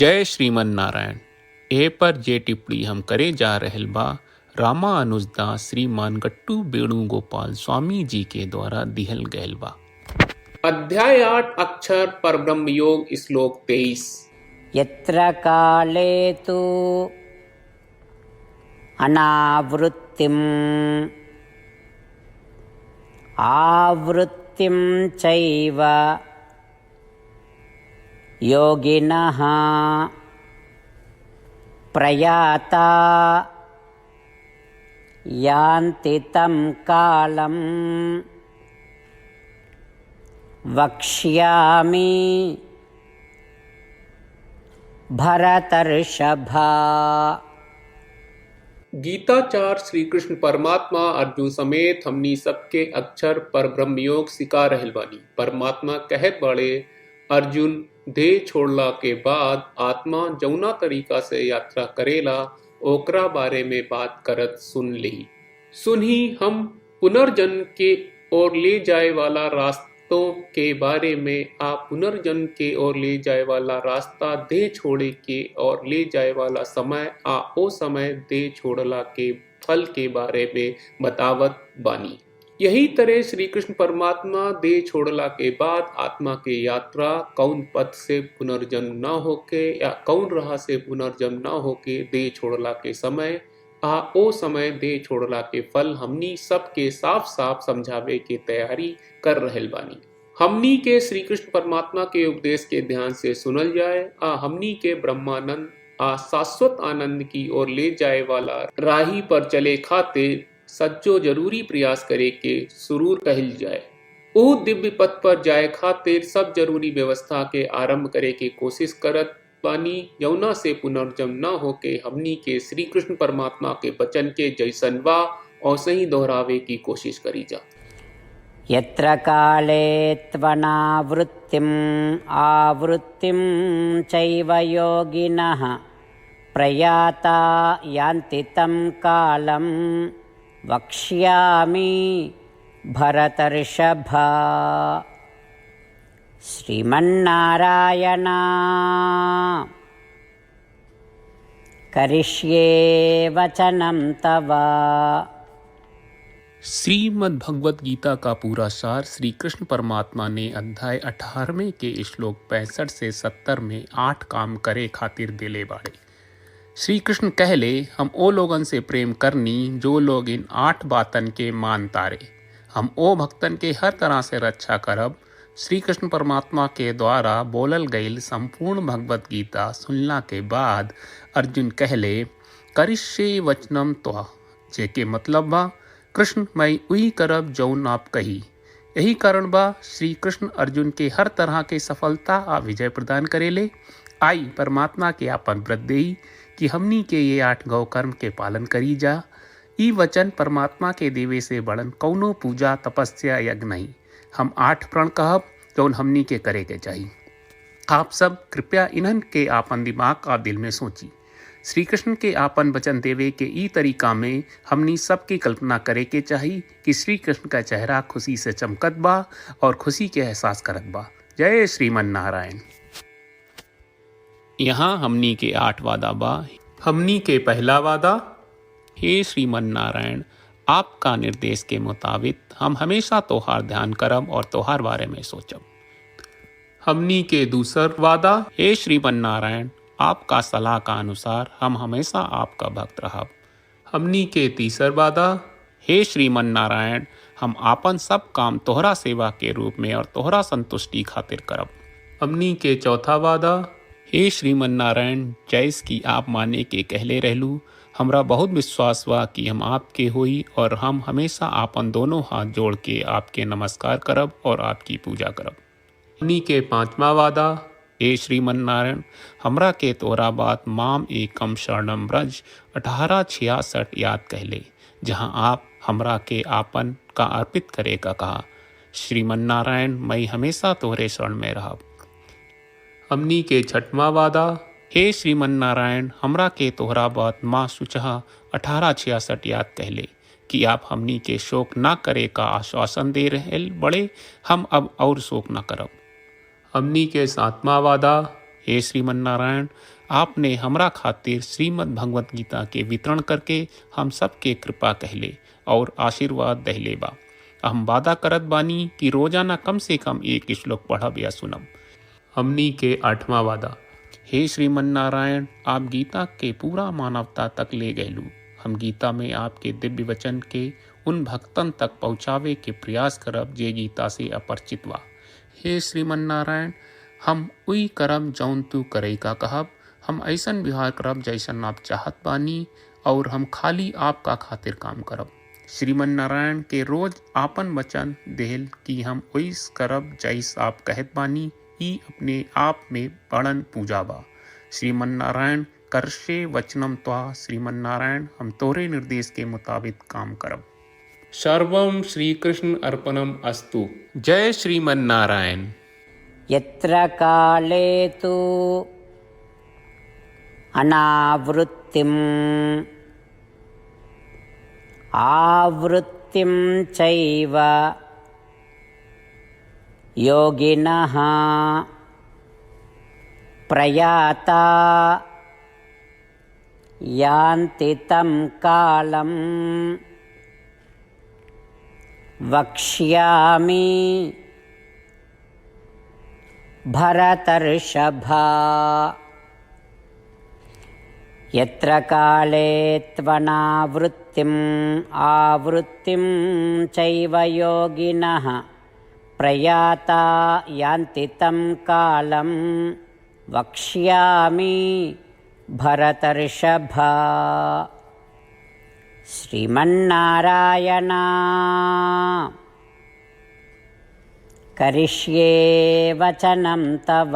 जय श्रीमन नारायण। ए पर जे टिप्पणी हम करे जा रहल बा रामानुजदास श्रीमान गट्टू वेणुगोपाल स्वामी जी के द्वारा दिहल गयल बा। अध्याय 8 अक्षर परब्रह्म योग श्लोक 23। यत्र काले तु अनावृत्तिम् आवृत्तिं चैव योगिनः प्रयाता यान्ति तं कालं वक्ष्यामि भरतर्षभा। गीताचार्य श्री कृष्ण परमात्मा अर्जुन समेत हमनी सबके अक्षर पर ब्रह्म योग सिखा रहल बानी। परमात्मा कहत बाड़े, अर्जुन देह छोड़ला के बाद आत्मा जौना तरीका से यात्रा करेला ओकरा बारे में बात करत सुनही हम पुनर्जन्म के ओर ले जाए वाला रास्तों के बारे में। आप पुनर्जन्म के ओर ले जाए वाला रास्ता देह छोड़े के और ले जाए वाला समय ओ समय देह छोड़ला के फल के बारे में बतावत बानी। यही तरह श्री कृष्ण परमात्मा देह छोड़ला के बाद आत्मा के यात्रा कौन पथ से पुनर्जन्म न होके या कौन राह से पुनर्जन्म न होके देह छोड़ला के समय ओ समय देह छोड़ला के फल हमनी सबके साफ साफ समझावे के तैयारी कर रहल बानी। हमनी के श्री कृष्ण परमात्मा के उपदेश के ध्यान से सुनल जाए। हमनी के ब्रह्मानंद शाश्वत आनंद की ओर ले जाए वाला राही पर चले खातिर सच्चो जरूरी प्रयास करे के सुरूर कहल जाए। ओ दिव्य पथ पर जाए खातिर सब जरूरी व्यवस्था के आरंभ करे के कोशिश करत बानी, यौना से पुनर्जन्म न होके हमनी के श्री कृष्ण परमात्मा के वचन के जैसन बा और सही दोहरावे की कोशिश करी जा। यत्र काले त्वनावृत्तिम् आवृत्तिं चैव योगिनः प्रयाता यान्ति तं कालं वक्ष्यामि भरतर्षभा। श्रीमन्नारायण करिष्ये वचनं तव। श्रीमद् भगवत गीता का पूरा सार श्री कृष्ण परमात्मा ने अध्याय 18वें के श्लोक 65 से 70 में 8 काम करे खातिर दिले बाड़े। श्री कृष्ण कहले, हम ओ लोगन से प्रेम करनी जो लोग इन 8 बातन के मान तारे। हम ओ भक्तन के हर तरह से रक्षा करब। श्री कृष्ण परमात्मा के द्वारा बोलल गईल संपूर्ण भगवत गीता सुनला के बाद अर्जुन कहले, करिष्ये वचनम त्वा, जेके मतलब बा कृष्ण मैं वही करब जौन आप कही। यही कारण बा श्री कृष्ण अर्जुन के हर तरह के सफलता आ विजय प्रदान करेले। आई परमात्मा के आपन व्रत देई कि हमनी के ये 8 गौ कर्म के पालन करी जा। ई वचन परमात्मा के देवे से बड़न कौनो पूजा तपस्या यज्ञ नहीं। हम 8 प्रण कहब जौन हमनी के करे के चाहिए। आप सब कृपया इन्हन के आपन दिमाग और दिल में सोची। श्री कृष्ण के आपन वचन देवे के ई तरीका में हमनी सबकी कल्पना करे के चाहिए कि श्री कृष्ण का चेहरा खुशी से चमकत बा और खुशी के एहसास करत बा। जय श्रीमन नारायण। यहाँ हमनी के 8 वादा बा। हमनी के पहला वादा, हे श्रीमन नारायण आपका निर्देश के मुताबिक हम हमेशा तोहार ध्यान करब और तोहार बारे में सोचब। हमनी के दूसर वादा, हे श्रीमन नारायण आपका सलाह का अनुसार हम हमेशा आपका भक्त रहब। हमनी के तीसर वादा, हे श्रीमन नारायण हम आपन सब काम तोहरा सेवा के रूप में और तोहरा संतुष्टि खातिर करब। हमनी के चौथा वादा, हे श्रीमन नारायण जैस की आप माने के कहले रहलू, हमरा बहुत विश्वास बा कि हम आपके होई और हम हमेशा आपन दोनों हाथ जोड़ के आपके नमस्कार करब और आपकी पूजा करब। हमनी के पांचवा वादा, हे श्रीमन नारायण हमरा के तोरा बात माम एकम शरणम ब्रज 1866 याद कहले, जहाँ आप हमरा के आपन का अर्पित करे का कहा। श्रीमन नारायण मैं हमेशा तोहरे शरण में रहब। हमनी के छठवां वादा, हे श्रीमन नारायण हमरा के तोहरा बात माँ सुचहा 1866 याद कहले कि आप हमनी के शोक ना करे का आश्वासन दे रहे बड़े, हम अब और शोक ना करब। हमनी के 7वां वादा, हे श्रीमन्नारायण, आपने हमरा खातिर श्रीमद् भगवत गीता के वितरण करके हम सबके कृपा कहले और आशीर्वाद दहले बा। हम वादा करत बानी कि रोजाना कम से कम एक श्लोक पढ़ब या सुनब। हमनी के 8वां वादा। हे श्रीमन्नारायण, आप गीता के पूरा मानवता तक ले गयलू। हम गीता में आपके दिव्य वचन के उन भक्तन तक पहुँचावे के प्रयास करब जे गीता से अपरिचित बा। हे श्रीमन्नारायण, हम उई करब जौन तू करे का कहब। हम ऐसन व्यवहार करब जैसन आप चाहत बानी और हम खाली आपका खातिर काम करब। श्रीमन्नारायण के रोज आपन वचन देहल कि हम ओइस करब जैस आप कहत बानी, ई अपने आप में बड़न पूजा बा। श्रीमन्नारायण, करशे वचनम त्वा। श्रीमन्नारायण, हम तोरे निर्देश के मुताबिक काम करब। सर्वं श्री कृष्ण अर्पणम अस्तु। जय श्रीमन्नारायण। यत्र काले तु अनावृत्तिम् आवृत्तिं चैव योगिनः प्रयाता यान्ति तं कालं वक्ष्यामि भरतर्षभा। यत्र काले त्वनावृत्तिम् आवृत्तिं चैव योगिनः प्रयाता यान्ति तं कालं वक्ष्यामि भरतर्षभा। श्रीमन्नारायण, करिष्ये वचनं तव।